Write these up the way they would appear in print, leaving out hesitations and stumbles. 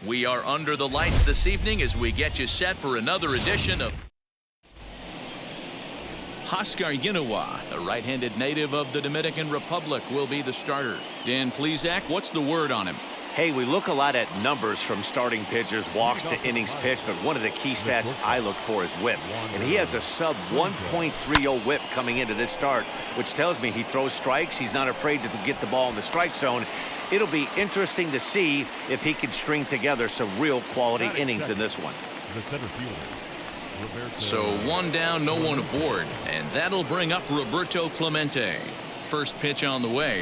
We are under the lights this evening as we get you set for another edition of Oscar Yinowa, the right-handed native of the Dominican Republic, will be the starter. Dan Plesac, what's the word on him? Hey, we look a lot at numbers from starting pitchers, walks to innings pitched, but one of the key stats I look for is whip. And he has a sub 1.30 whip coming into this start, which tells me he throws strikes. He's not afraid to get the ball in the strike zone. It'll be interesting to see if he can string together some real quality innings in this one. The center fielder. So one down, no one aboard, and that'll bring up Roberto Clemente. First pitch on the way.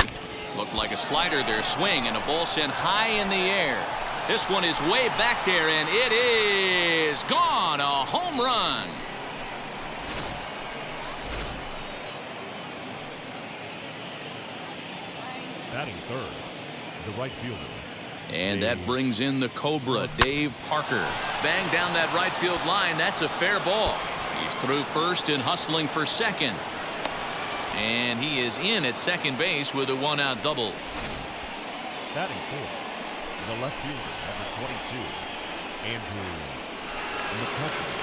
Looked like a slider there, swing, and a ball sent high in the air. This one is way back there, and it is gone. A home run. Batting third, the right fielder. And that brings in the Cobra, Dave Parker. Bang down that right field line. That's a fair ball. He's through first and hustling for second. And he is in at second base with a one-out double. Batting fourth, the left fielder, number 22, Andrew McCutcheon.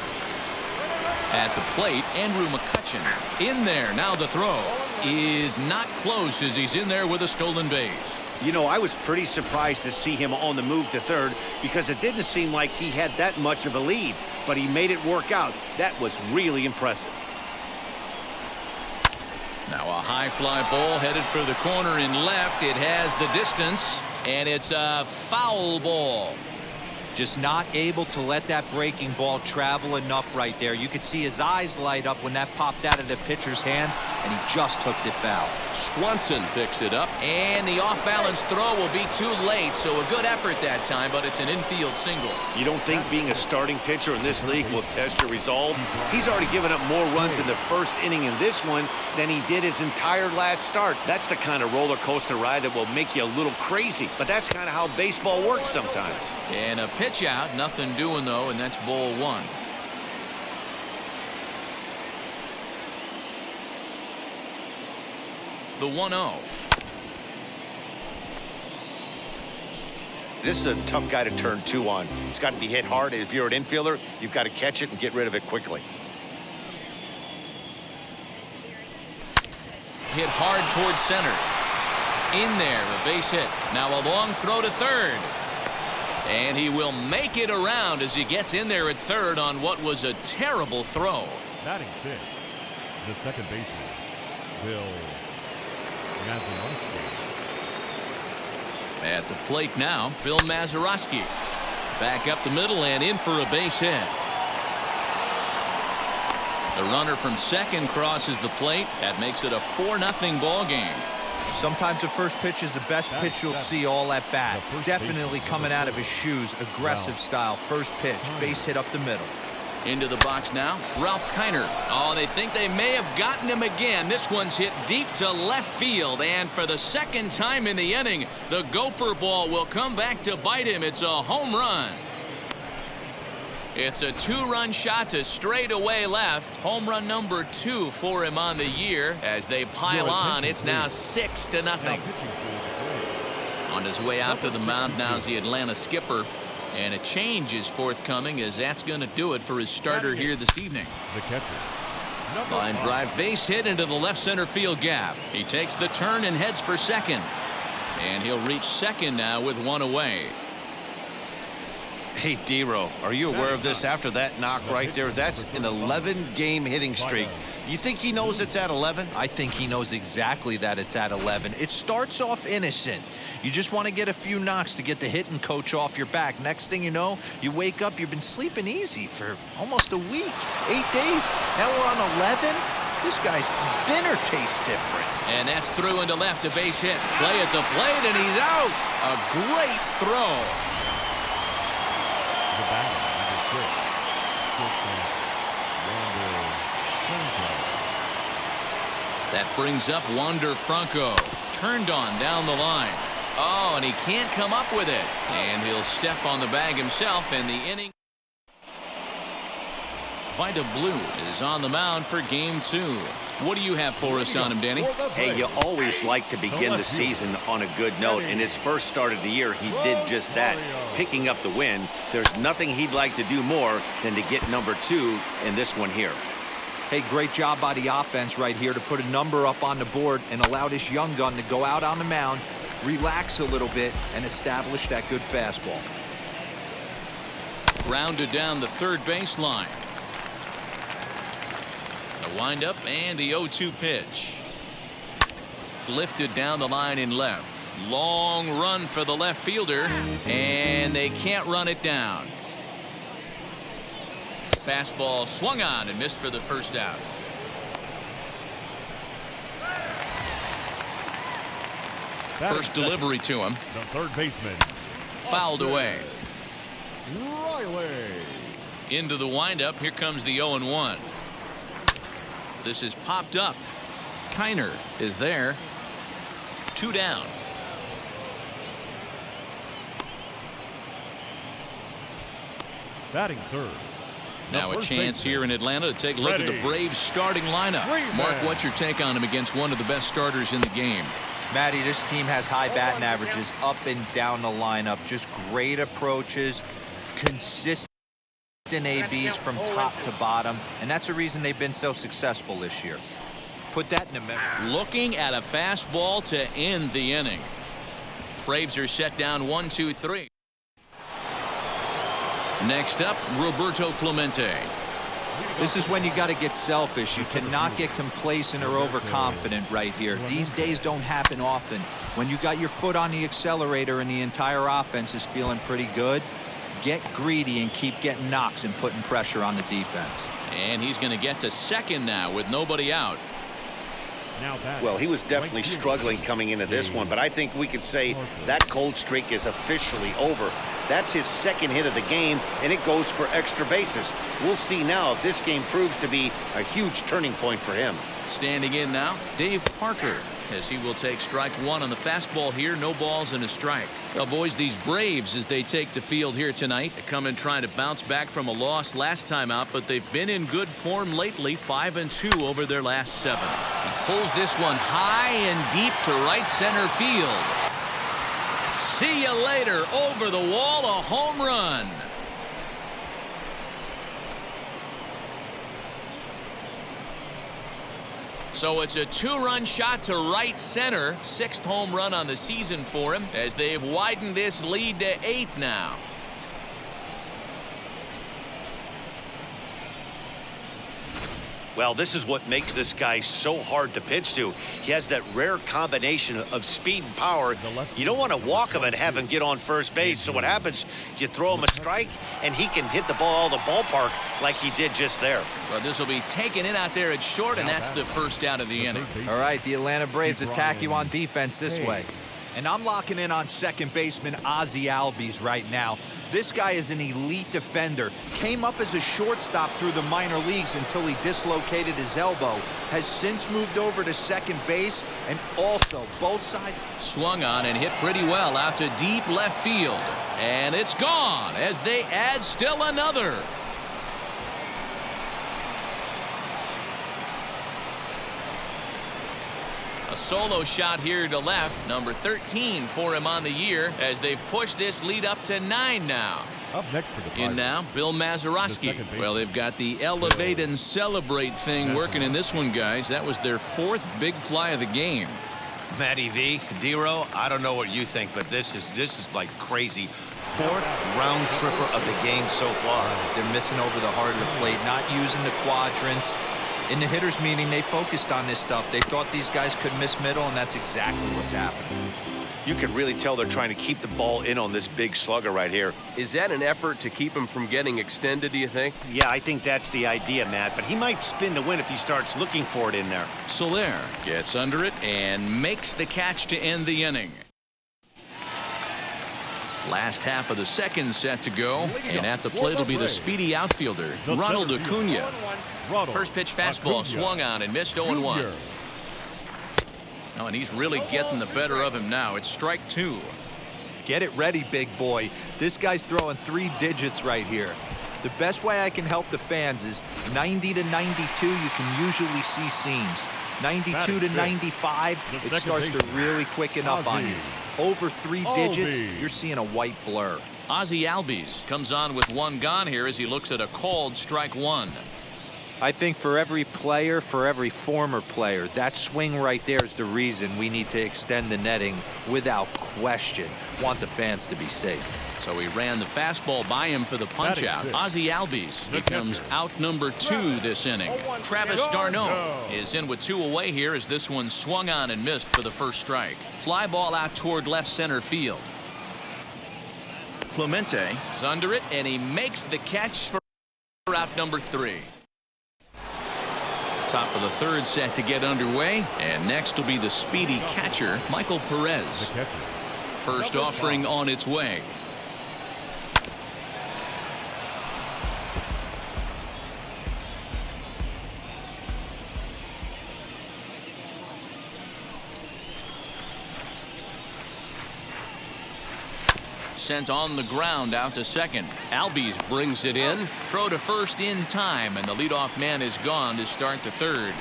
At the plate, Andrew McCutcheon in there. Now the throw is not close as he's in there with a stolen base. You know, I was pretty surprised to see him on the move to third because it didn't seem like he had that much of a lead, but he made it work out. That was really impressive. Now a high fly ball headed for the corner in left. It has the distance, and it's a foul ball. Just not able to let that breaking ball travel enough right there. You could see his eyes light up when that popped out of the pitcher's hands, and he just hooked it foul. Swanson picks it up, and the off-balance throw will be too late, so a good effort that time, but it's an infield single. You don't think being a starting pitcher in this league will test your resolve? He's already given up more runs in the first inning in this one than he did his entire last start. That's the kind of roller coaster ride that will make you a little crazy, but that's kind of how baseball works sometimes. And a pitch out, nothing doing though, and that's ball one. The 1-0. This is a tough guy to turn two on. It's got to be hit hard. If you're an infielder, you've got to catch it and get rid of it quickly. Hit hard towards center. In there, a base hit. Now a long throw to third. And he will make it around as he gets in there at third on what was a terrible throw. Batting sixth, the second baseman, Bill Mazeroski. At the plate now, Bill Mazeroski. Back up the middle and in for a base hit. The runner from second crosses the plate. That makes it a 4-0 ball game. Sometimes the first pitch is the best pitch you'll see all at bat. Definitely coming out of his shoes. Aggressive style. First pitch. Base hit up the middle. Into the box now, Ralph Kiner. Oh, they think they may have gotten him again. This one's hit deep to left field. And for the second time in the inning, the gopher ball will come back to bite him. It's a home run. It's a two-run shot to straightaway left. Home run number 2 for him on the year. As they pile on, it's now 6-0. On his way out to the mound now is the Atlanta skipper. And a change is forthcoming as that's going to do it for his starter here this evening. The catcher. Line drive base hit into the left center field gap. He takes the turn and heads for second. And he'll reach second now with one away. Hey, D-Row, are you aware of this after that knock right there? That's an 11-game hitting streak. You think he knows it's at 11? I think he knows exactly that it's at 11. It starts off innocent. You just want to get a few knocks to get the hitting coach off your back. Next thing you know, you wake up, you've been sleeping easy for almost a week, 8 days. Now we're on 11. This guy's dinner tastes different. And that's through into left, a base hit. Play at the plate, and he's out. A great throw. The batter, number 6, That brings up Wander Franco. Turned on down the line. Oh, and he can't come up with it. And he'll step on the bag himself in the inning. Vida Blue is on the mound for game 2. What do you have for us on him, Danny? Hey, you always like to begin the season on a good note. In his first start of the year, he did just that, picking up the win. There's nothing he'd like to do more than to get number 2 in this one here. Hey, great job by the offense right here to put a number up on the board and allow this young gun to go out on the mound, relax a little bit, and establish that good fastball. Grounded down the third baseline. The windup and the 0-2 pitch. Lifted down the line in left. Long run for the left fielder, and they can't run it down. Fastball swung on and missed for the first out. First delivery to him. The third baseman. Fouled away. Riley. Into the windup. Here comes the 0-1. This is popped up. Kiner is there. 2 down. Batting third. Now a chance here in Atlanta to take a look at the Braves starting lineup. Mark, what's your take on him against one of the best starters in the game? Matty, this team has high batting averages up and down the lineup. Just great approaches, consistent ABs from top to bottom, and that's the reason they've been so successful this year. Put that in the memory. Looking at a fastball to end the inning. Braves are set down 1-2-3. Next up, Roberto Clemente. This is when you got to get selfish. You cannot get complacent or overconfident right here. These days don't happen often. When you got your foot on the accelerator and the entire offense is feeling pretty good, get greedy and keep getting knocks and putting pressure on the defense. And he's going to get to second now with nobody out. Well, he was definitely struggling coming into this one, but I think we could say that cold streak is officially over. That's his second hit of the game, and it goes for extra bases. We'll see now if this game proves to be a huge turning point for him. Standing in now, Dave Parker, as he will take strike 1 on the fastball here. No balls and a strike. Well, boys, these Braves, as they take the field here tonight, they come in trying to bounce back from a loss last time out, but they've been in good form lately, 5-2 over their last 7. He pulls this one high and deep to right center field. See you later. Over the wall, a home run. So it's a 2-run shot to right center. 6th home run on the season for him as they've widened this lead to 8 now. Well, this is what makes this guy so hard to pitch to. He has that rare combination of speed and power. You don't want to walk him and have him get on first base. So what happens, you throw him a strike, and he can hit the ball out of the ballpark like he did just there. Well, this will be taken in out there at short, and that's the first out of the inning. All right, the Atlanta Braves attack you on defense this way. And I'm locking in on second baseman Ozzie Albies right now. This guy is an elite defender. Came up as a shortstop through the minor leagues until he dislocated his elbow. Has since moved over to second base, and also both sides. Swung on and hit pretty well out to deep left field. And it's gone as they add still another. A solo shot here to left, number 13 for him on the year, as they've pushed this lead up to 9 now. Up next for the In now, Bill Mazeroski. Well, they've got the elevate and celebrate thing working in this one, guys. That was their 4th big fly of the game. Matty V, D-Row, I don't know what you think, but this is like crazy. 4th round tripper of the game so far. They're missing over the heart of the plate, not using the quadrants. In the hitters meeting, they focused on this stuff. They thought these guys could miss middle, and that's exactly what's happening. You can really tell they're trying to keep the ball in on this big slugger right here. Is that an effort to keep him from getting extended, do you think? Yeah, I think that's the idea, Matt, but he might spin to win if he starts looking for it in there. Soler gets under it and makes the catch to end the inning. Last half of the second set to go, and at the plate will be the speedy outfielder, Ronald Acuna. First pitch fastball swung on and missed 0-1. Oh, and he's really getting the better of him now. It's strike 2. Get it ready, big boy. This guy's throwing 3 digits right here. The The best way I can help the fans is 90 to 92, you can usually see seams. 92 to 95, it starts to really quicken up on you. Over 3 digits, you're seeing a white blur. Ozzie Albies comes on with 1 gone here as he looks at a called strike 1. I think for every player, for every former player, that swing right there is the reason we need to extend the netting without question. Want the fans to be safe. So he ran the fastball by him for the punch out. Ozzie Albies becomes out number 2 this inning. Travis d'Arnaud is in with 2 away here as this one swung on and missed for the first strike. Fly ball out toward left center field. Clemente is under it and he makes the catch for out number 3. Top of the 3rd set to get underway, and next will be the speedy catcher, Michael Perez. First offering on its way. Sent on the ground out to second. Albies brings it in. Throw to first in time, and the leadoff man is gone to start the 3rd.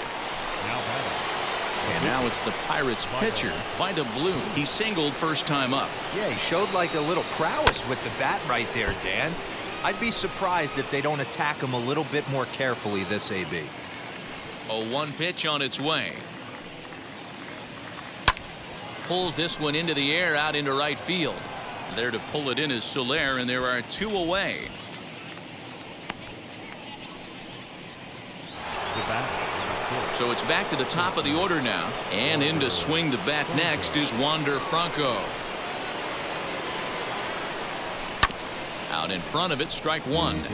And now it's the Pirates pitcher, Vida Blue. He singled first time up. Yeah, he showed like a little prowess with the bat right there, Dan. I'd be surprised if they don't attack him a little bit more carefully this AB. A 1 pitch on its way. Pulls this one into the air out into right field. There to pull it in is Soler, and there are 2 away. So it's back to the top of the order now, and in to swing the bat next is Wander Franco. Out in front of it, strike 1.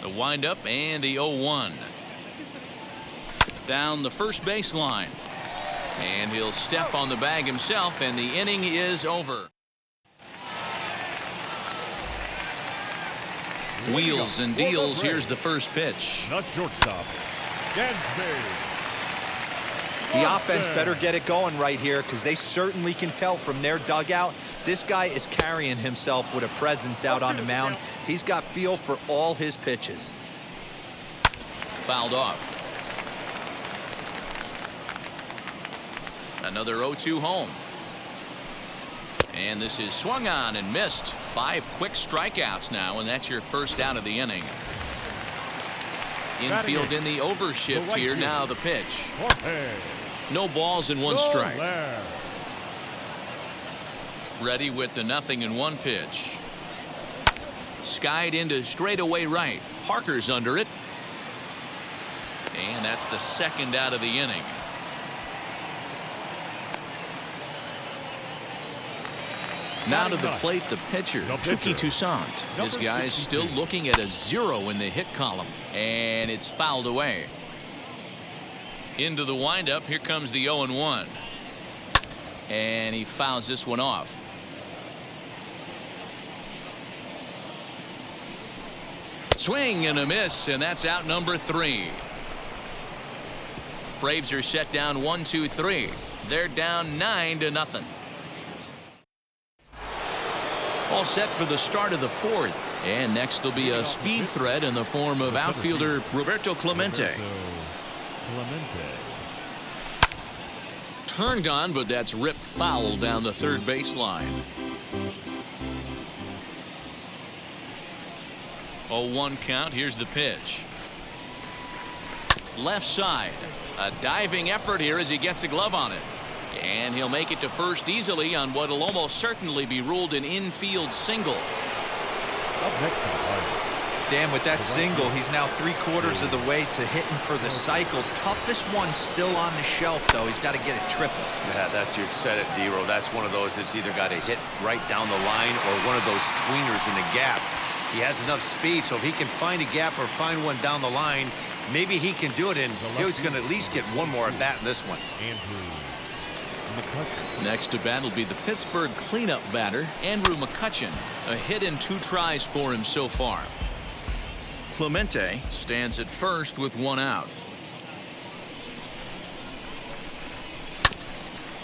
The windup and the 0-1. Down the first baseline, and he'll step on the bag himself, and the inning is over. Wheels and deals. Here's the first pitch. The shortstop, Dansby. The offense better get it going right here because they certainly can tell from their dugout this guy is carrying himself with a presence out on the mound. He's got feel for all his pitches. Fouled off. Another 0-2 home. And this is swung on and missed. 5 quick strikeouts now, and that's your first out of the inning. Infield in the overshift here. Now the pitch. No balls and 1 strike. Ready with the 0-1 pitch. Skied into straightaway right. Harker's under it. And that's the 2nd out of the inning. Now to the plate, the pitcher, Touki Toussaint. This guy is still looking at a 0 in the hit column, and it's fouled away. Into the windup, here comes the 0-1. And he fouls this one off. Swing and a miss, and that's out number 3. Braves are set down 1-2-3. They're down 9-0. All set for the start of the 4th. And next will be a speed threat in the form of outfielder Roberto Clemente. Turned on, but that's ripped foul down the 3rd baseline. 0-1 count. Here's the pitch. Left side. A diving effort here as he gets a glove on it. And he'll make it to first easily on what will almost certainly be ruled an infield single. Dan, with that single, he's now 3/4 of the way to hitting for the cycle. Toughest one still on the shelf, though. He's got to get a triple. Yeah, that's you said it, D-Row. That's one of those that's either got to hit right down the line or one of those tweeners in the gap. He has enough speed, so if he can find a gap or find one down the line, maybe he can do it, and he's going to at least get one more at bat in this one. Next to bat will be the Pittsburgh cleanup batter, Andrew McCutchen. A hit in 2 tries for him so far. Clemente stands at first with 1 out.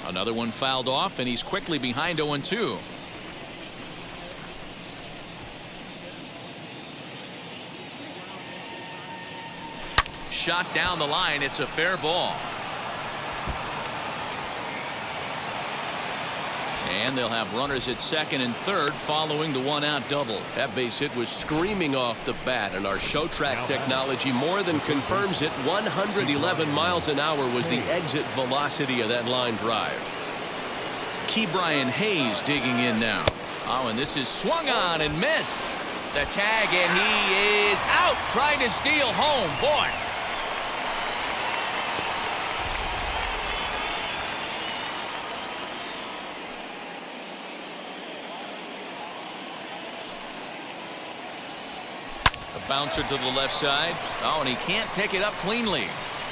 Another one fouled off, and he's quickly behind 0-2. Shot down the line. It's a fair ball. And they'll have runners at second and third following the one-out double. That base hit was screaming off the bat, and our show track technology more than confirms it. 111 miles an hour was the exit velocity of that line drive. Brian Hayes digging in now. Oh, and this is swung on and missed. The tag, and he is out trying to steal home. Boy. Bouncer to the left side. Oh, and he can't pick it up cleanly.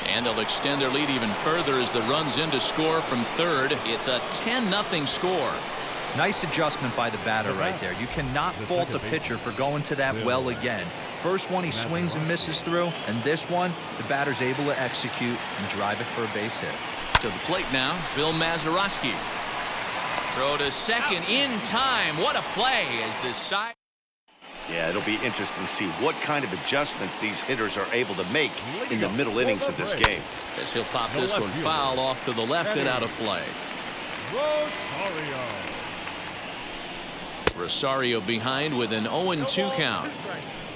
And they'll extend their lead even further as the run's in to score from third. It's a 10-0 score. Nice adjustment by the batter right there. You cannot fault the pitcher for going to that well again. First one he swings and misses through, and this one the batter's able to execute and drive it for a base hit. To the plate now, Bill Mazeroski. Throw to second in time. What a play as the side. Yeah, it'll be interesting to see what kind of adjustments these hitters are able to make in the middle innings of this game. As he'll pop this one foul off to the left and out of play. Rosario behind with an 0-2 count.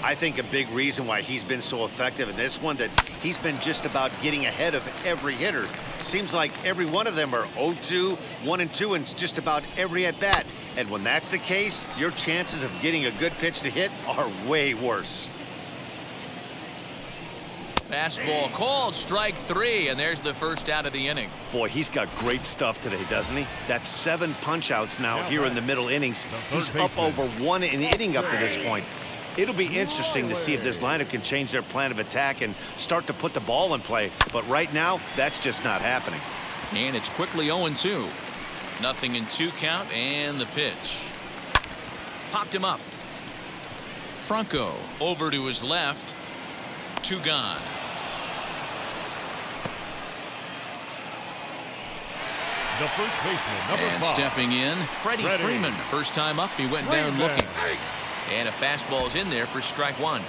I think a big reason why he's been so effective in this one that he's been just about getting ahead of every hitter. Seems like every one of them are 0-2, 1-2, and it's just about every at-bat. And when that's the case, your chances of getting a good pitch to hit are way worse. Fastball called, strike three, and there's the first out of the inning. Boy, he's got great stuff today, doesn't he? That's 7 punch-outs now here in the middle innings. He's up over 1 inning up to this point. It'll be interesting to see if this lineup can change their plan of attack and start to put the ball in play. But right now, that's just not happening. And it's quickly 0-2. 0-2 count, and the pitch. Popped him up. Franco over to his left. 2 gone. The first baseman, number And 5. stepping in, Freddie Freeman. First time up, he went down looking. And a fastball's in there for strike 1.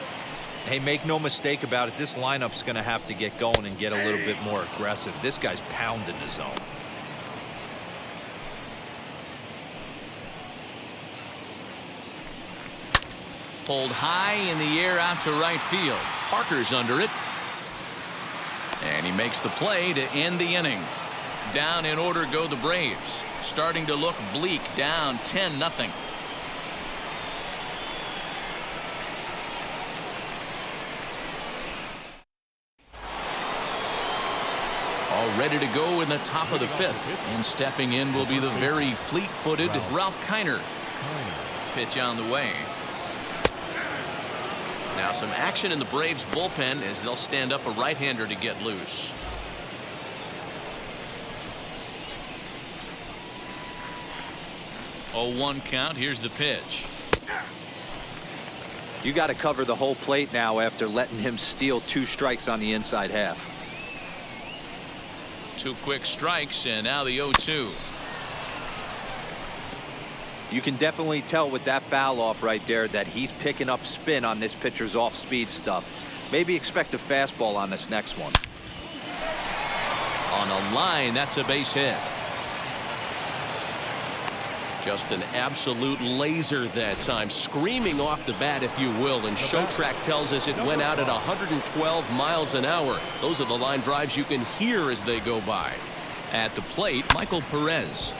Hey, make no mistake about it. This lineup's going to have to get going and get a little bit more aggressive. This guy's pounding the zone. Pulled high in the air out to right field. Parker's under it. And he makes the play to end the inning. Down in order go the Braves. Starting to look bleak, down 10-0. All ready to go in the top of the 5th. And stepping in will be the very fleet-footed Ralph Kiner. Pitch on the way. Now some action in the Braves bullpen as they'll stand up a right-hander to get loose. Oh, 1 count. Here's the pitch. You got to cover the whole plate now after letting him steal 2 strikes on the inside half. 2 quick strikes, and now the 0-2. You can definitely tell with that foul off right there that he's picking up spin on this pitcher's off-speed stuff. Maybe expect a fastball on this next one. On a line, that's a base hit. Just an absolute laser that time, screaming off the bat, if you will, and show track tells us it went out at 112 miles an hour. Those are the line drives you can hear as they go by. At the plate, Michael Perez.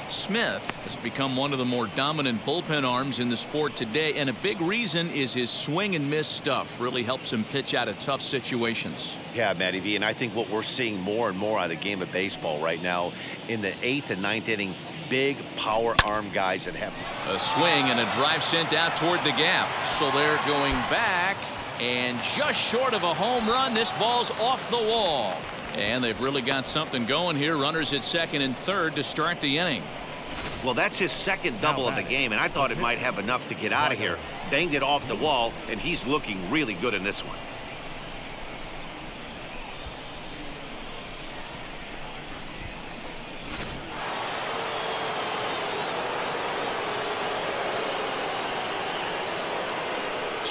Smith has become one of the more dominant bullpen arms in the sport today, and a big reason is his swing and miss stuff. Really helps him pitch out of tough situations. Yeah, Matty V, and I think what we're seeing more and more out of the game of baseball right now in the 8th and 9th inning, big power arm guys that have a swing and a drive sent out toward the gap. So they're going back, and just short of a home run, this ball's off the wall. And they've really got something going here. Runners at second and third to start the inning. Well, that's his second double of the game, and I thought it might have enough to get out of here. Banged it off the wall, and he's looking really good in this one.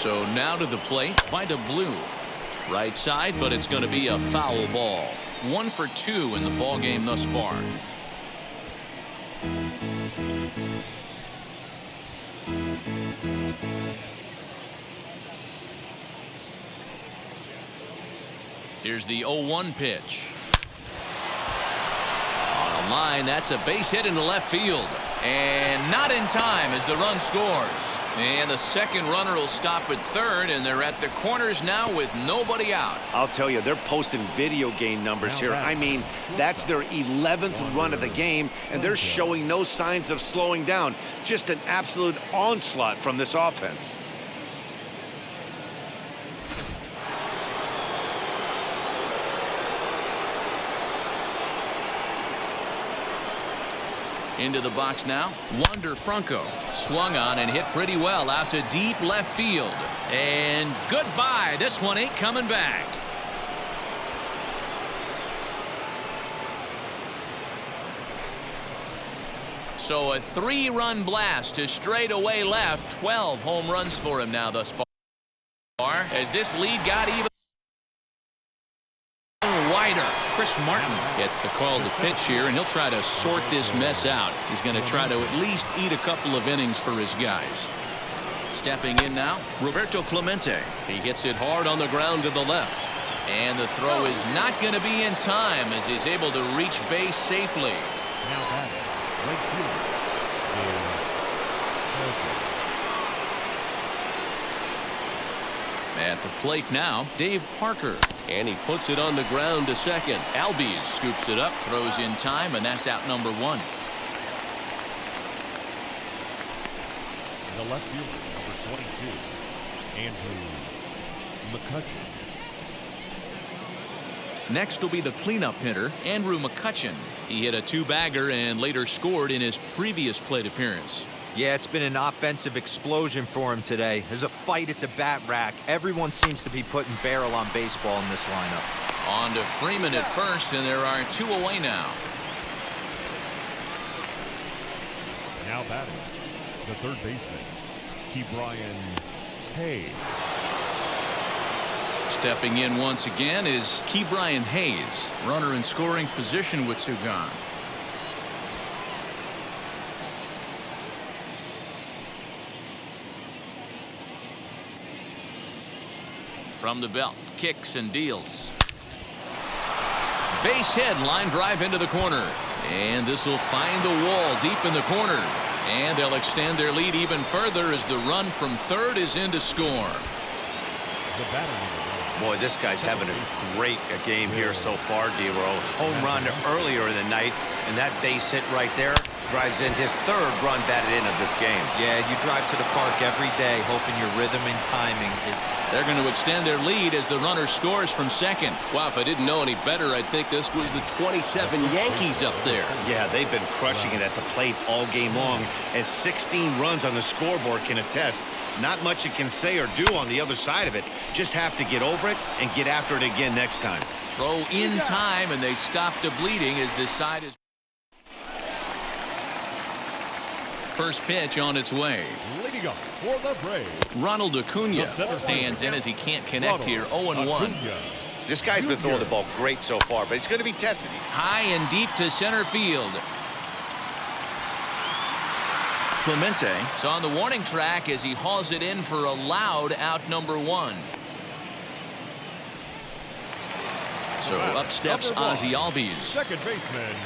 So now to the plate, find a blue. Right side, but it's going to be a foul ball. 1 for 2 in the ball game thus far. Here's the 0-1 pitch. On a line, that's a base hit into left field. And not in time as the run scores. And the second runner will stop at third, and they're at the corners now with nobody out. I'll tell you, they're posting video game numbers here. I mean, that's their 11th run of the game, and they're showing no signs of slowing down. Just an absolute onslaught from this offense. Into the box now, Wander Franco. Swung on and hit pretty well out to deep left field. And goodbye. This one ain't coming back. So a 3-run blast to straightaway left. 12 home runs for him now thus far. As this lead got even wider. Chris Martin gets the call to pitch here, and he'll try to sort this mess out. He's going to try to at least eat a couple of innings for his guys. Stepping in now, Roberto Clemente. He hits it hard on the ground to the left. And the throw is not going to be in time as he's able to reach base safely. Now batting, right fielder, At the plate now, Dave Parker. And he puts it on the ground to second. Albies scoops it up, throws in time, and that's out number 1. the left fielder, number 22, Andrew McCutcheon. Next will be the cleanup hitter, Andrew McCutcheon. He hit a 2-bagger and later scored in his previous plate appearance. Yeah, it's been an offensive explosion for him today. There's a fight at the bat rack. Everyone seems to be putting barrel on baseball in this lineup. On to Freeman at first, and there are 2 away now. Now batting, the third baseman, Ke'Bryan Hayes. Stepping in once again is Ke'Bryan Hayes, runner in scoring position with 2 gone. From the belt, kicks and deals. Base hit, line drive into the corner. And this will find the wall deep in the corner. And they'll extend their lead even further as the run from third is in to score. The batter. Boy, this guy's having a great game here so far, D-Row. Home run earlier in the night, and that base hit right there drives in his 3rd run batted in of this game. Yeah, you drive to the park every day hoping your rhythm and timing is... They're going to extend their lead as the runner scores from second. Wow, if I didn't know any better, I'd think this was the 27 Yankees up there. Yeah, they've been crushing it at the plate all game long, as 16 runs on the scoreboard can attest. Not much you can say or do on the other side of it. Just have to get over it and get after it again next time. Throw in time, and they stop the bleeding as this side is... First pitch on its way. Leading up for the Braves, Ronald Acuna stands in as he can't connect here. 0-1. This guy's been throwing the ball great so far, but he's going to be tested. High and deep to center field. Clemente is on the warning track as he hauls it in for a loud out number 1. So up steps Ozzie Albies. Second baseman,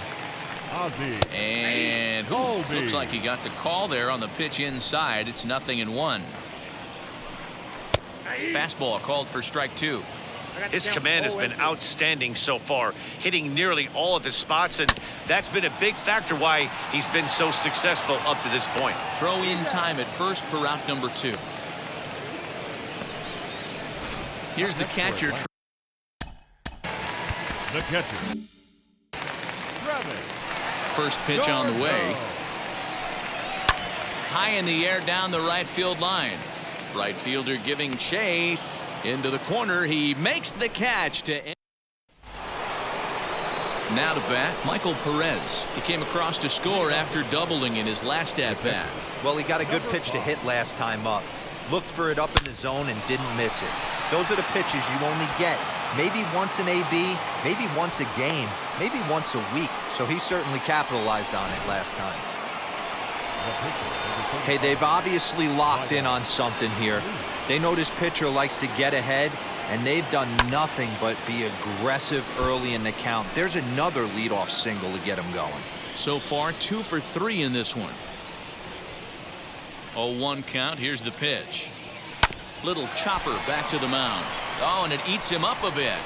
Ozzie. And looks like he got the call there on the pitch inside. It's 0-1. Fastball called for strike 2. His command has been outstanding so far, hitting nearly all of his spots, and that's been a big factor why he's been so successful up to this point. Throw in time at first for out number 2. Here's the catcher. The catcher, First pitch on the way. High in the air down the right field line. Right fielder giving chase into the corner. He makes the catch to end. Now to bat, Michael Perez. He came across to score after doubling in his last at bat. Well, he got a good pitch to hit last time up. Looked for it up in the zone and didn't miss it. Those are the pitches you only get. Maybe once an AB, maybe once a game, maybe once a week. So he certainly capitalized on it last time. Hey, they've obviously locked in on something here. They know this pitcher likes to get ahead, and they've done nothing but be aggressive early in the count. There's another leadoff single to get him going. So far, 2 for 3 in this one. 0-1 count. Here's the pitch. Little chopper back to the mound. Oh, and it eats him up a bit.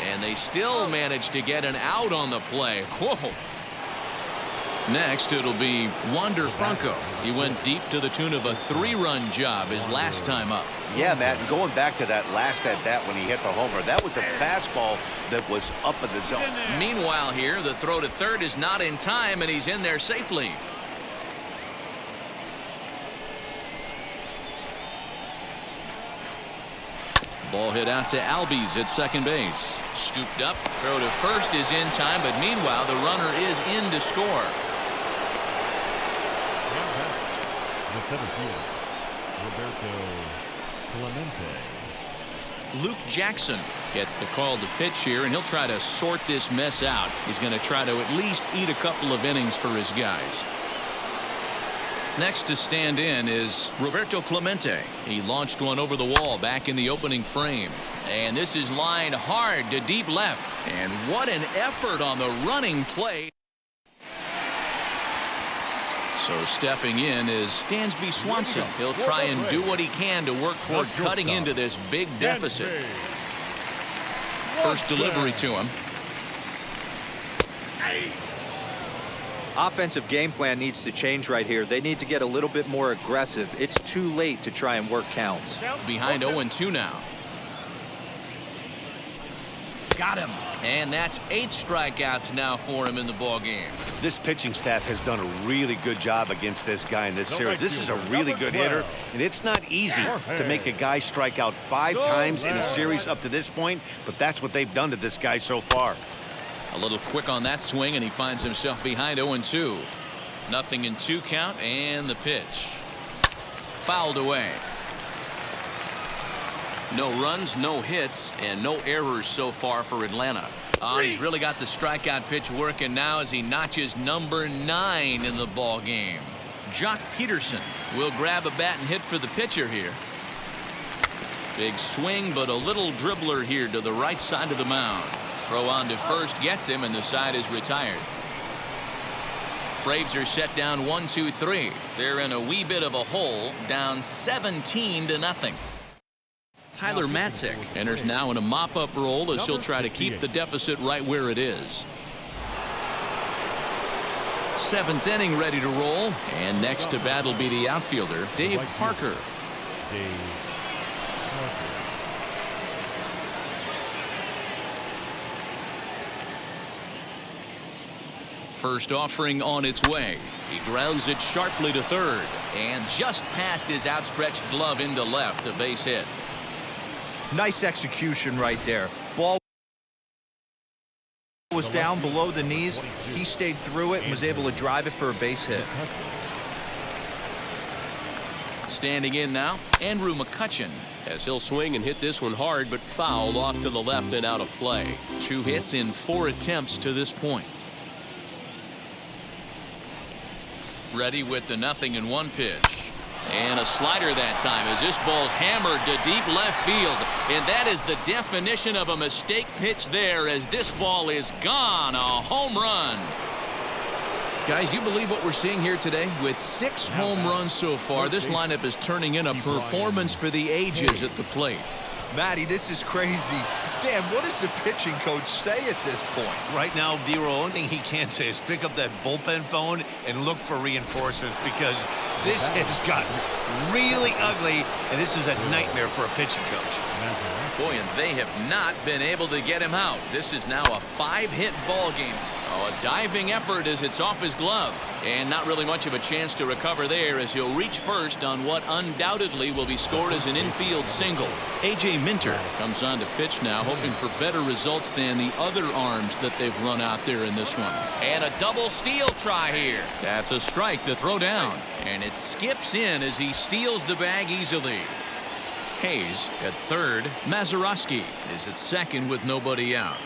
And they still manage to get an out on the play. Whoa. Next, it'll be Wander Franco. He went deep to the tune of a 3-run job his last time up. Yeah, Matt, and going back to that last at-bat when he hit the homer, that was a fastball that was up in the zone. Meanwhile here, the throw to third is not in time, and he's in there safely. Ball hit out to Albies at second base. Scooped up. Throw to first is in time, but meanwhile, the runner is in to score. The center fielder, Roberto Clemente. Luke Jackson gets the call to pitch here, and he'll try to sort this mess out. He's going to try to at least eat a couple of innings for his guys. Next to stand in is Roberto Clemente. He launched one over the wall back in the opening frame. And this is lined hard to deep left. And what an effort on the running play. So stepping in is Dansby Swanson. He'll try and do what he can to work toward cutting into this big deficit. First delivery to him. Offensive game plan needs to change right here. They need to get a little bit more aggressive. It's too late to try and work counts. Behind 0-2 now. Got him. And that's 8 strikeouts now for him in the ball game. This pitching staff has done a really good job against this guy in this series. This is a really good hitter, and it's not easy to make a guy strike out 5 times in a series up to this point, but that's what they've done to this guy so far. A little quick on that swing, and he finds himself behind 0-2. 0-2 count, and the pitch. Fouled away. No runs, no hits, and no errors so far for Atlanta. He's really got the strikeout pitch working now as he notches number 9 in the ball game. Jock Peterson will grab a bat and hit for the pitcher here. Big swing, but a little dribbler here to the right side of the mound. Throw on to first gets him, and the side is retired. Braves are set down 1-2-3. They're in a wee bit of a hole, down 17-0. Tyler Matzek enters now in a mop-up role as he'll try to keep the deficit right where it is. 7th inning ready to roll, and next to bat will be the outfielder, Dave Parker. First offering on its way. He grounds it sharply to third and just past his outstretched glove into left, a base hit. Nice execution right there. Ball was down below the knees. He stayed through it and was able to drive it for a base hit. Standing in now, Andrew McCutchen. As he'll swing and hit this one hard, but fouled off to the left and out of play. 2 hits in 4 attempts to this point. Ready with the 0-1 pitch. And a slider that time as this ball's hammered to deep left field. And that is the definition of a mistake pitch there as this ball is gone. A home run. Guys, do you believe what we're seeing here today? With 6 home runs so far, this lineup is turning in a performance for the ages at the plate. Matty, this is crazy. Dan, what does the pitching coach say at this point? Right now, D-Roll, only thing he can say is pick up that bullpen phone and look for reinforcements because this has gotten really ugly, and this is a nightmare for a pitching coach. Boy, and they have not been able to get him out. This is now a 5-hit ball game. Oh, a diving effort as it's off his glove. And not really much of a chance to recover there as he'll reach first on what undoubtedly will be scored as an infield single. A.J. Minter comes on to pitch now, hoping for better results than the other arms that they've run out there in this one. And a double steal try here. That's a strike to throw down. And it skips in as he steals the bag easily. Hayes at third. Mazeroski is at second with nobody out.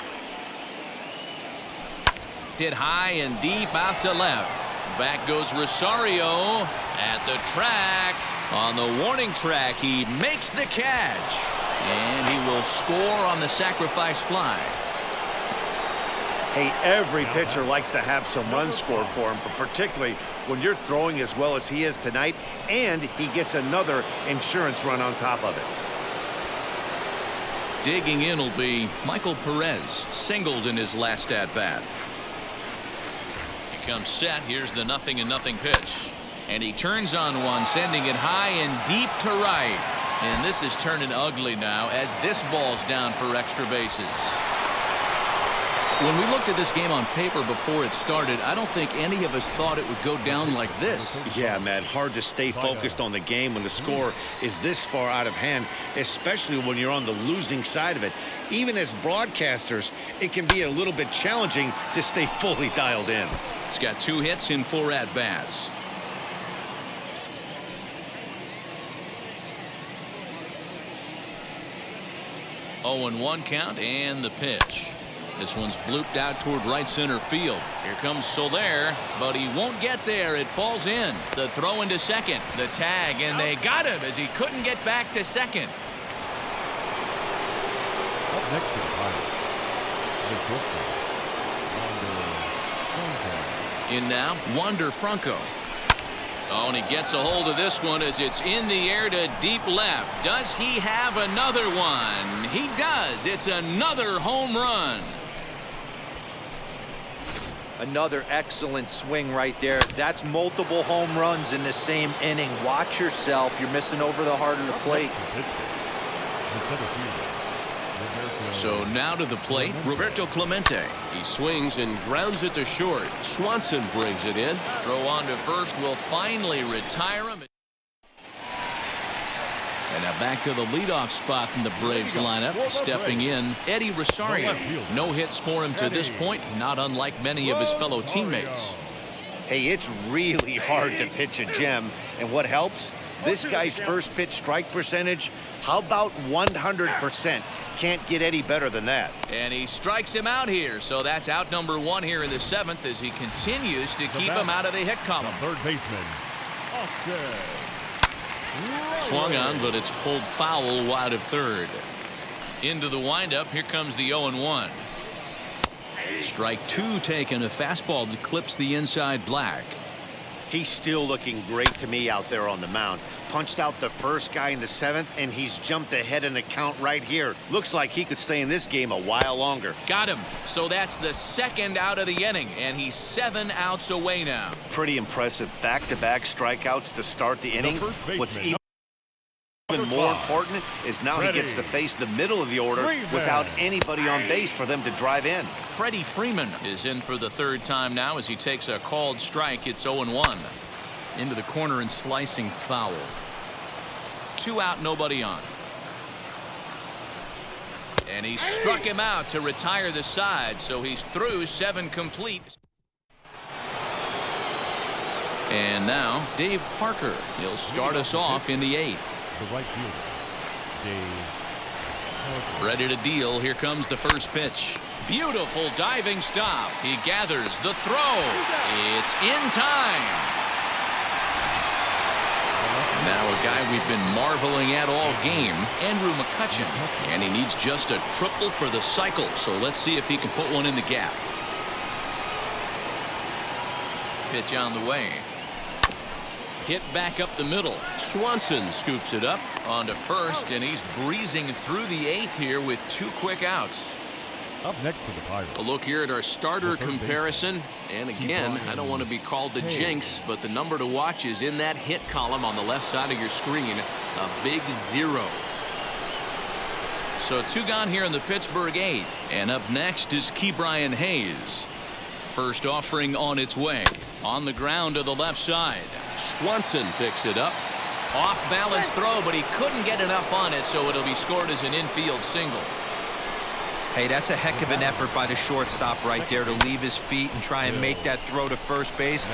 Hit high and deep out to left. Back goes Rosario at the track. On the warning track, he makes the catch. And he will score on the sacrifice fly. Hey, every pitcher likes to have some runs scored for him, but particularly when you're throwing as well as he is tonight, and he gets another insurance run on top of it. Digging in will be Michael Perez, singled in his last at-bat. He comes set. Here's the 0-0 pitch. And he turns on one, sending it high and deep to right. And this is turning ugly now as this ball's down for extra bases. When we looked at this game on paper before it started, I don't think any of us thought it would go down like this. Yeah, Matt, hard to stay focused on the game when the score is this far out of hand, especially when you're on the losing side of it. Even as broadcasters, it can be a little bit challenging to stay fully dialed in. He's got 2 hits in 4 at-bats. Oh, and 1 count and the pitch. This one's blooped out toward right center field. Here comes Soler, but he won't get there. It falls in. The throw into second. The tag, and they got him as he couldn't get back to second. Up next to the Pirates, the shortstop, Wander Franco. In now, Wander Franco. Oh, and he gets a hold of this one as it's in the air to deep left. Does he have another one? He does. It's another home run. Another excellent swing right there. That's multiple home runs in the same inning. Watch yourself. You're missing over the heart of the plate. So now to the plate, Roberto Clemente. He swings and grounds it to short. Swanson brings it in. Throw on to first will finally retire him. And now back to the leadoff spot in the Braves lineup. Stepping in, Eddie Rosario. No hits for him to this point, not unlike many of his fellow teammates. Hey, it's really hard to pitch a gem, and what helps? This guy's first pitch strike percentage, how about 100%? Can't get any better than that. And he strikes him out here, so that's out number 1 here in the 7th as he continues to keep him out of the hit column. Third baseman, Austin. Swung on, but it's pulled foul wide of third. Into the windup, here comes the 0-1. Strike 2 taken, a fastball that clips the inside black. He's still looking great to me out there on the mound. Punched out the first guy in the 7th, and he's jumped ahead in the count right here. Looks like he could stay in this game a while longer. Got him. So that's the 2nd out of the inning, and he's 7 outs away now. Pretty impressive back-to-back strikeouts to start the inning. What's even more important is now he gets to face the middle of the order without anybody on base for them to drive in. Freddie Freeman is in for the 3rd time now as he takes a called strike. It's 0-1. Into the corner and slicing foul. 2 out, nobody on. And he struck him out to retire the side, so he's through 7 complete. And now Dave Parker. He'll start us off in the 8th. The right fielder, Dave Parker. Ready to deal. Here comes the first pitch. Beautiful diving stop. He gathers the throw. It's in time. Now a guy we've been marveling at all game, Andrew McCutchen. And he needs just a triple for the cycle. So let's see if he can put one in the gap. Pitch on the way. Hit back up the middle. Swanson scoops it up onto first, and he's breezing through the 8th here with 2 quick outs. Up next to the Pirates. A look here at our starter comparison. And again, I don't want to be called the jinx, but the number to watch is in that hit column on the left side of your screen. A big 0. So 2 gone here in the Pittsburgh 8th. And up next is Ke'Bryan Hayes. First offering on its way. On the ground to the left side. Swanson picks it up. Off balance throw, but he couldn't get enough on it, so it'll be scored as an infield single. Hey, that's a heck of an effort by the shortstop right there to leave his feet and try and make that throw to first base.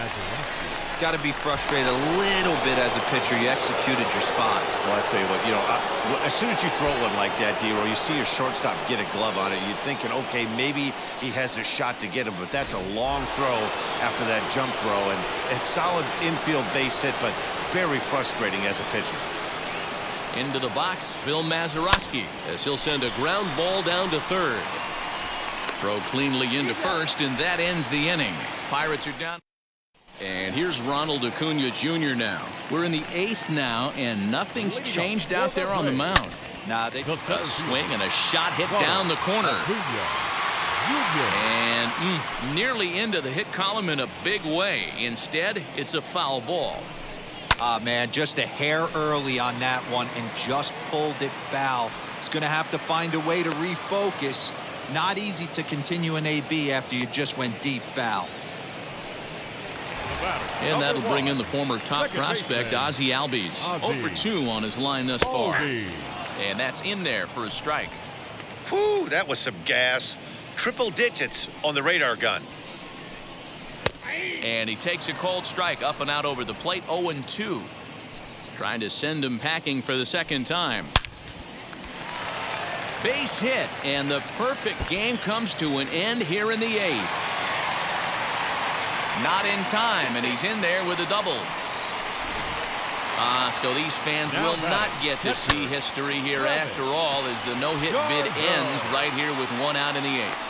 Got to be frustrated a little bit as a pitcher. You executed your spot. Well, I tell you what, as soon as you throw one like that, D-Roy, you see your shortstop get a glove on it. You're thinking, okay, maybe he has a shot to get him, but that's a long throw after that jump throw, and a solid infield base hit, but very frustrating as a pitcher. Into the box, Bill Mazeroski, as he'll send a ground ball down to third. Throw cleanly into first, and that ends the inning. Pirates are down. And here's Ronald Acuna Jr. now. We're in the 8th now, and nothing's changed out there on the mound. Nah, they a swing and a shot hit down the corner. And nearly into the hit column in a big way. Instead, it's a foul ball. Man, just a hair early on that one and just pulled it foul. He's going to have to find a way to refocus. Not easy to continue an AB after you just went deep foul. And that'll bring in the former top prospect, Ozzie Albies. 0 for 2 on his line thus far. And that's in there for a strike. Whew, that was some gas. Triple digits on the radar gun. And he takes a cold strike up and out over the plate, 0-2. Trying to send him packing for the second time. Base hit, and the perfect game comes to an end here in the 8th. Not in time, and he's in there with a double. So these fans will not get to see history here after all, as the no-hit bid ends right here with 1 out in the 8th.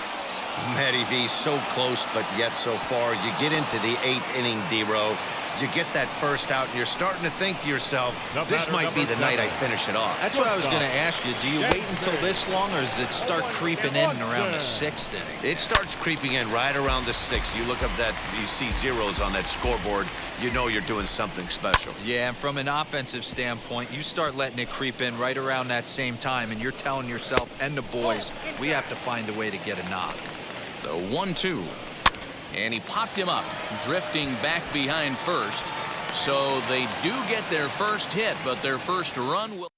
Matty V, so close, but yet so far. You get into the 8th inning, D-Row. You get that first out, and you're starting to think to yourself, this might be the night I finish it off. That's what I was going to ask you. Do you wait until this long, or does it start creeping in around the 6th inning? It starts creeping in right around the 6th. You look up that, you see zeros on that scoreboard, you know you're doing something special. Yeah, and from an offensive standpoint, you start letting it creep in right around that same time, and you're telling yourself and the boys, we have to find a way to get a knock. The 1-2. And he popped him up, drifting back behind first. So they do get their first hit, but their first run will.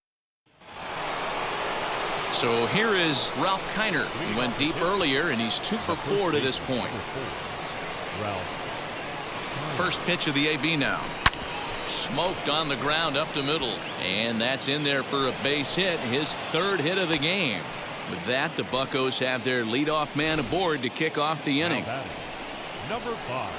So here is Ralph Kiner. He went deep earlier, and he's 2 for 4 to this point. First pitch of the AB now. Smoked on the ground up the middle. And that's in there for a base hit, his 3rd hit of the game. With that, the Buccos have their leadoff man aboard to kick off the inning. Number 5.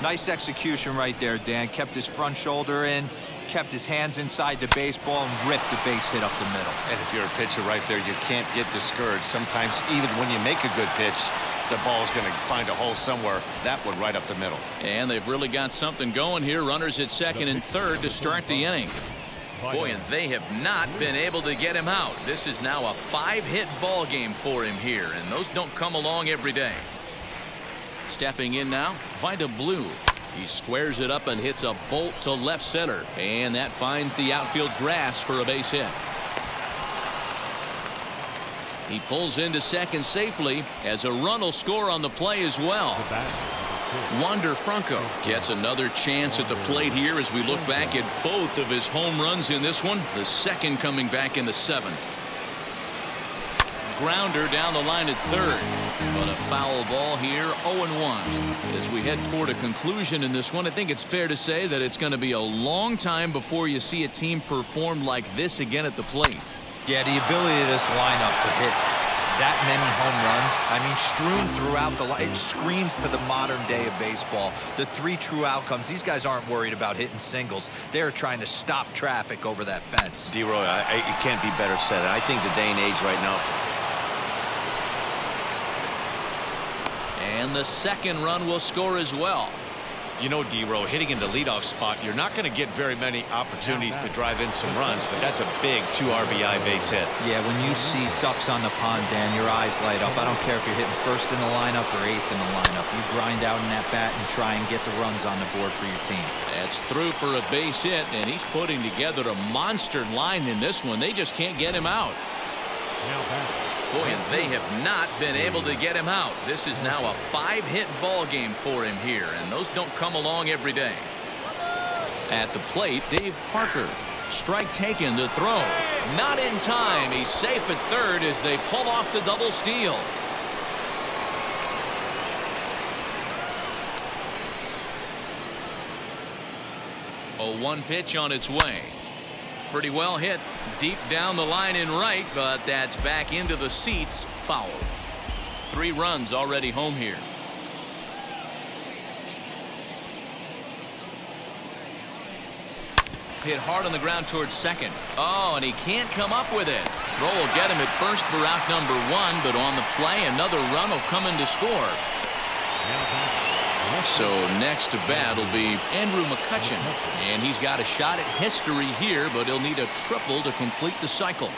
Nice execution right there, Dan. Kept his front shoulder in, kept his hands inside the baseball, and ripped the base hit up the middle. And if you're a pitcher right there, you can't get discouraged. Sometimes even when you make a good pitch, the ball's going to find a hole somewhere. That one right up the middle. And they've really got something going here. Runners at 2nd and 3rd to start the inning. Boy, and they have not been able to get him out. This is now a 5-hit ball game for him here, and those don't come along every day. Stepping in now, Vida Blue. He squares it up and hits a bolt to left center, and that finds the outfield grass for a base hit. He pulls into second safely, as a run will score on the play as well. Wander Franco gets another chance at the plate here as we look back at both of his home runs in this one, the second coming back in the 7th. Grounder down the line at 3rd, but a foul ball here, 0-1. As we head toward a conclusion in this one, I think it's fair to say that it's going to be a long time before you see a team perform like this again at the plate. Yeah, the ability of this lineup to hit that many home runs, I mean, strewn throughout the line, it screams to the modern day of baseball. The 3 true outcomes. These guys aren't worried about hitting singles. They're trying to stop traffic over that fence. D-Roy, it can't be better said. I think the day and age right now. And the 2nd run will score as well. You know, D-Row, hitting in the leadoff spot, you're not going to get very many opportunities to drive in some runs, but that's a big 2 RBI base hit. Yeah, when you see ducks on the pond, Dan, your eyes light up. I don't care if you're hitting 1st in the lineup or 8th in the lineup. You grind out in that bat and try and get the runs on the board for your team. That's through for a base hit, and he's putting together a monster line in this one. They just can't get him out. Boy, and they have not been able to get him out. This is now a 5-hit ball game for him here, and those don't come along every day. At the plate, Dave Parker. Strike taken, the throw. Not in time. He's safe at 3rd as they pull off the double steal. 0-1 pitch on its way. Pretty well hit deep down the line in right, but that's back into the seats. Foul. 3 runs already home here. Hit hard on the ground towards second. Oh, and he can't come up with it. Throw will get him at first for out number 1, but on the play, another run will come in to score. So next to bat will be Andrew McCutcheon, and he's got a shot at history here, but he'll need a triple to complete the cycle.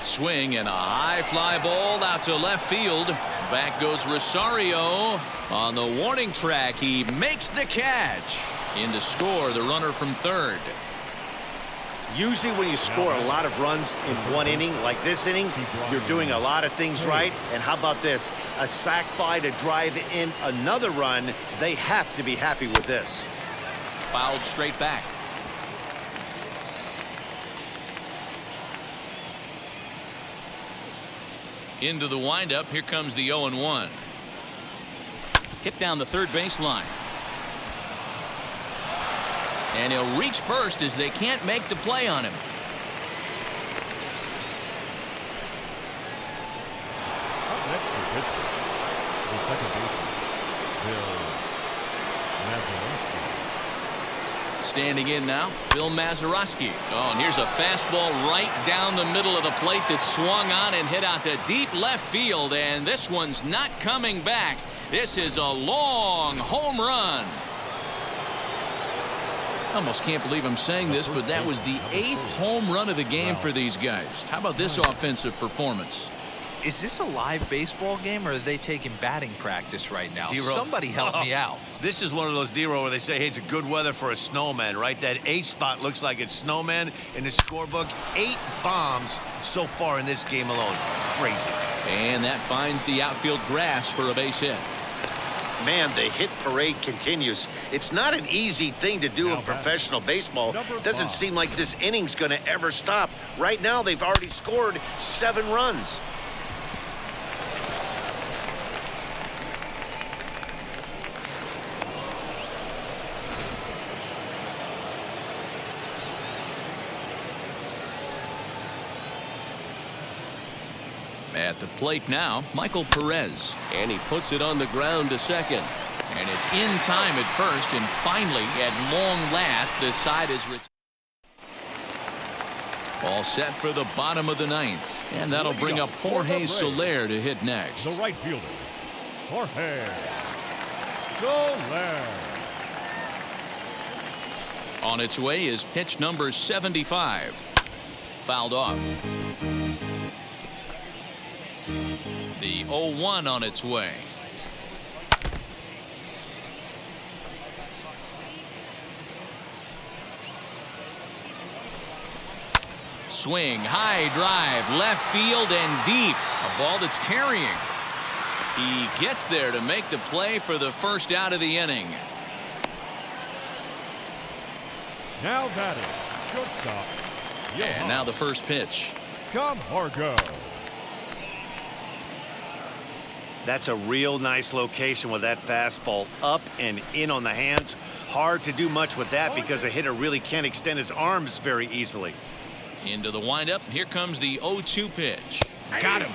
Swing and a high fly ball out to left field. Back goes Rosario. On the warning track, he makes the catch. In to score the runner from third. Usually when you score a lot of runs in one inning, like this inning, you're doing a lot of things right. And how about this? A sac fly to drive in another run. They have to be happy with this. Fouled straight back. Into the windup. Here comes the 0-1. Hit down the third baseline. And he'll reach first as they can't make the play on him. Up next for Pittsburgh, the second baseman, Bill Mazeroski. Standing in now, Bill Mazeroski. Oh, and here's a fastball right down the middle of the plate that swung on and hit out to deep left field. And this one's not coming back. This is a long home run. I almost can't believe I'm saying this, but that was the 8th home run of the game for these guys. How about this offensive performance? Is this a live baseball game, or are they taking batting practice right now? D-Roll. Somebody help me out. This is one of those D-Roll where they say, hey, it's a good weather for a snowman, right? That 8 spot looks like it's snowman in the scorebook. 8 bombs so far in this game alone. Crazy. And that finds the outfield grass for a base hit. Man, the hit parade continues. It's not an easy thing to do in professional baseball. It doesn't seem like this inning's going to ever stop. Right now, they've already scored 7 runs. At the plate now, Michael Perez. And he puts it on the ground to second. And it's in time at first, and finally, at long last, the side is retired. All set for the bottom of the 9th. And that'll bring up Jorge Soler to hit next. The right fielder, Jorge Soler. On its way is pitch number 75. Fouled off. The 0-1 on its way. Swing, high drive, left field and deep. A ball that's carrying. He gets there to make the play for the first out of the inning. Now batting, shortstop. And now the first pitch. Come or go. That's a real nice location with that fastball up and in on the hands. Hard to do much with that because a hitter really can't extend his arms very easily. Into the windup. Here comes the 0-2 pitch. Got him.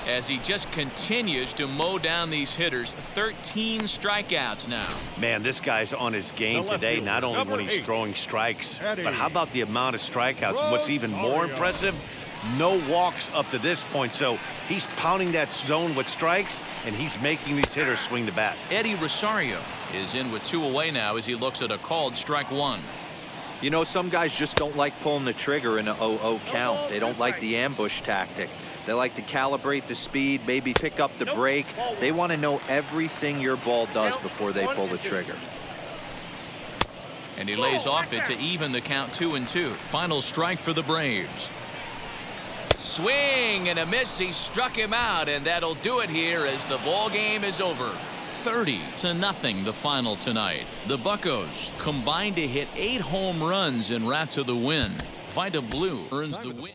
As he just continues to mow down these hitters. 13 strikeouts now. Man, this guy's on his game today, not only when he's throwing strikes, but how about the amount of strikeouts? And what's even more impressive, no walks up to this point. So he's pounding that zone with strikes, and he's making these hitters swing the bat. Eddie Rosario is in with 2 away now as he looks at a called strike 1. You know, some guys just don't like pulling the trigger in an 0-0 count. They don't like the ambush tactic. They like to calibrate the speed, maybe pick up the break. They want to know everything your ball does before they pull the trigger. And he lays off it to even the count 2-2. Final strike for the Braves. Swing and a miss. He struck him out, and that'll do it here as the ball game is over. 30-0 the final tonight. The Buccos combined to hit 8 home runs en route to the win. Vida Blue earns the win.